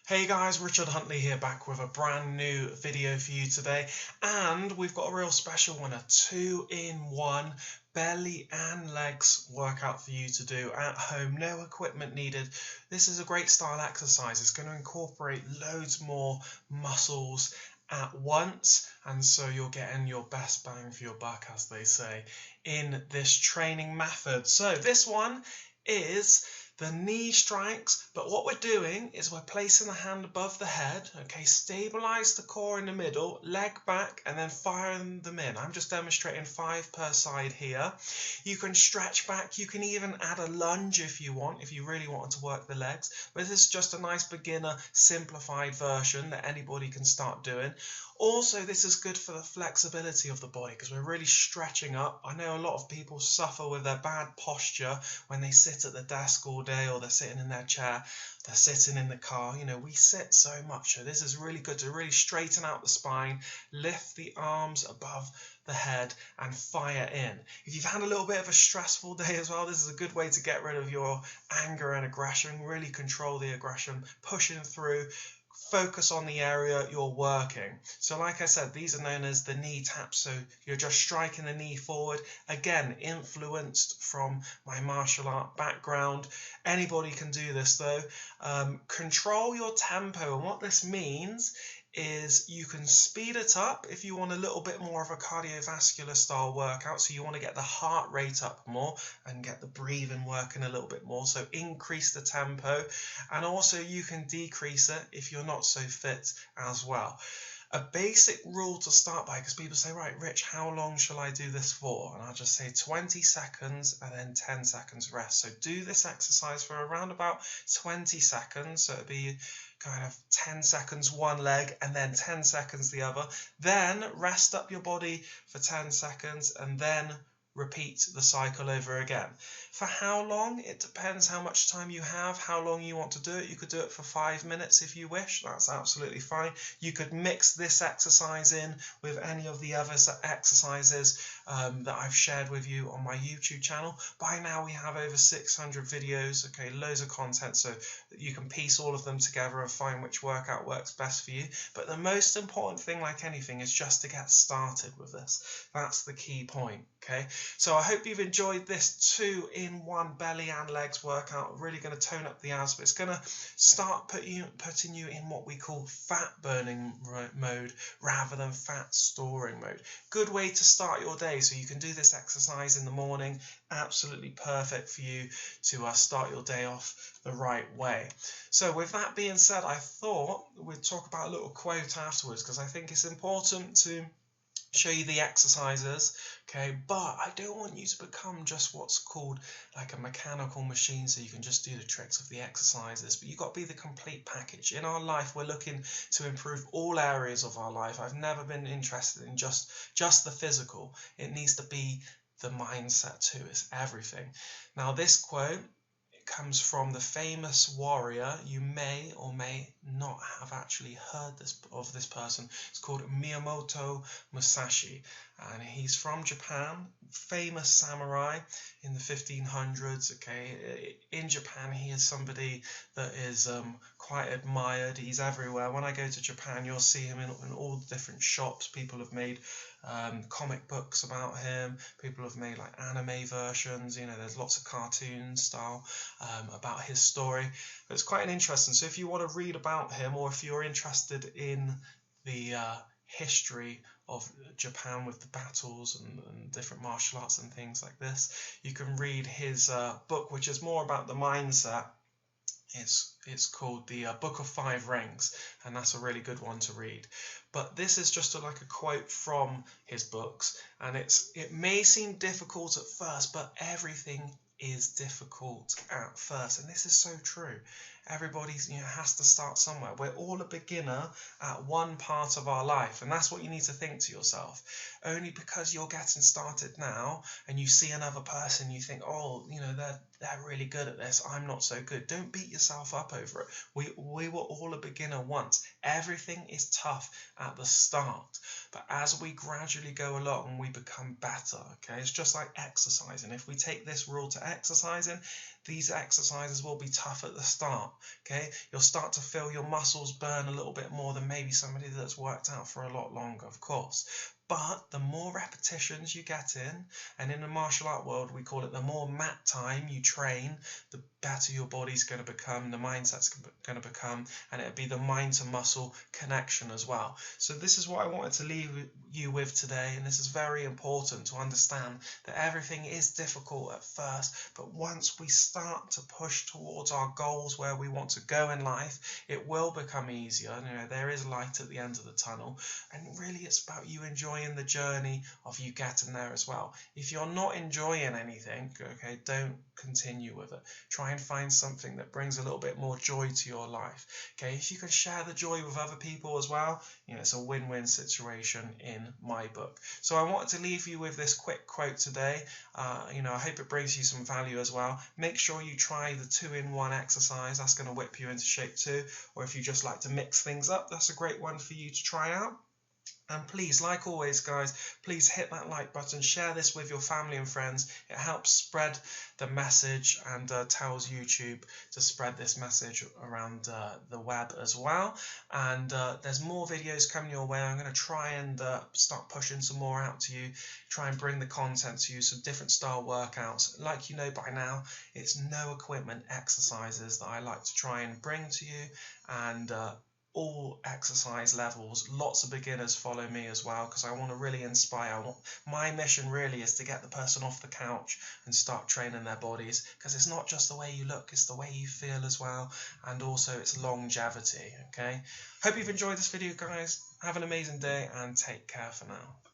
Hey guys, Richard Huntley here, back with a brand new video for you today, and we've got a real special one, a 2-in-1 belly and legs workout for you to do at home, no equipment needed. This is a great style exercise. It's going to incorporate loads more muscles at once, and so you're getting your best bang for your buck, as they say, in this training method. So this one is the knee strikes, but what we're doing is we're placing the hand above the head, okay, stabilize the core in the middle, leg back, and then firing them in. I'm just demonstrating 5 per side here. You can stretch back, you can even add a lunge if you want, if you really wanted to work the legs, but this is just a nice beginner simplified version that anybody can start doing. Also, this is good for the flexibility of the body because we're really stretching up. I know a lot of people suffer with their bad posture when they sit at the desk all day, or they're sitting in their chair, they're sitting in the car. You know, we sit so much, so this is really good to really straighten out the spine, lift the arms above the head, and fire in. If you've had a little bit of a stressful day as well, this is a good way to get rid of your anger and aggression, really control the aggression, pushing through. Focus on the area you're working. So like I said, these are known as the knee taps. So you're just striking the knee forward. Again, influenced from my martial art background. Anybody can do this though. Control your tempo, and what this means is you can speed it up if you want a little bit more of a cardiovascular style workout, so you want to get the heart rate up more and get the breathing working a little bit more, so increase the tempo. And also you can decrease it if you're not so fit as well. A basic rule to start by, because people say, right, Rich, how long shall I do this for? And I'll just say 20 seconds and then 10 seconds rest. So do this exercise for around about 20 seconds. So it'll be kind of 10 seconds one leg and then 10 seconds the other. Then rest up your body for 10 seconds and then repeat the cycle over again. For how long? It depends how much time you have, how long you want to do it. You could do it for 5 minutes if you wish. That's absolutely fine. You could mix this exercise in with any of the other exercises that I've shared with you on my YouTube channel. By now we have over 600 videos, okay, loads of content, so that you can piece all of them together and find which workout works best for you. But the most important thing, like anything, is just to get started with this. That's the key point, okay? So I hope you've enjoyed this 2-in-1 belly and legs workout. Really going to tone up the abs, but it's going to start putting you in what we call fat burning mode rather than fat storing mode. Good way to start your day. So you can do this exercise in the morning. Absolutely perfect for you to start your day off the right way. So with that being said, I thought we'd talk about a little quote afterwards, because I think it's important to show you the exercises, okay, but I don't want you to become just what's called like a mechanical machine, so you can just do the tricks of the exercises, but you've got to be the complete package. In our life, we're looking to improve all areas of our life. I've never been interested in just the physical. It needs to be the mindset too. It's everything. Now this quote comes from the famous warrior. You may or may not have actually heard of this person. It's called Miyamoto Musashi, and he's from Japan. Famous samurai in the 1500s. Okay, in Japan he is somebody that is quite admired. He's everywhere. When I go to Japan, you'll see him in all the different shops. People have made comic books about him. People have made like anime versions. You know, there's lots of cartoon style about his story. But it's quite interesting. So if you want to read about him, or if you're interested in the history of Japan with the battles and different martial arts and things like this, you can read his book, which is more about the mindset. It's called the Book of 5 Rings, and that's a really good one to read. But this is just like a quote from his books, and it may seem difficult at first, but everything is difficult at first, and this is so true. Everybody has to start somewhere. We're all a beginner at one part of our life, and that's what you need to think to yourself. Only because you're getting started now and you see another person, you think, oh, they're really good at this, I'm not so good. Don't beat yourself up over it. We were all a beginner once. Everything is tough at the start, but as we gradually go along, we become better. Okay, it's just like exercising. If we take this rule to exercising, these exercises will be tough at the start. Okay, you'll start to feel your muscles burn a little bit more than maybe somebody that's worked out for a lot longer, of course. But the more repetitions you get in, and in the martial art world we call it, the more mat time you train, the better your body's going to become, the mindset's going to become, and it'll be the mind to muscle connection as well. So this is what I wanted to leave you with today, and this is very important to understand that everything is difficult at first, but once we start to push towards our goals, where we want to go in life, it will become easier. You know, there is light at the end of the tunnel, and really it's about you enjoying the journey of you getting there as well. If you're not enjoying anything, okay, don't continue with it. Try and find something that brings a little bit more joy to your life. Okay, if you can share the joy with other people as well, you know, it's a win-win situation in my book. So I wanted to leave you with this quick quote today. You know, I hope it brings you some value as well. Make sure you try the 2-in-1 exercise. That's going to whip you into shape too. Or if you just like to mix things up, that's a great one for you to try out. And please, like always, guys, please hit that like button, share this with your family and friends. It helps spread the message and tells YouTube to spread this message around the web as well. And there's more videos coming your way. I'm going to try and start pushing some more out to you, try and bring the content to you, some different style workouts. Like you know by now, it's no equipment exercises that I like to try and bring to you, and all exercise levels. Lots of beginners follow me as well, because I want to really inspire. My mission really is to get the person off the couch and start training their bodies, because it's not just the way you look, it's the way you feel as well, and also it's longevity. Okay, hope you've enjoyed this video, guys. Have an amazing day and take care for now.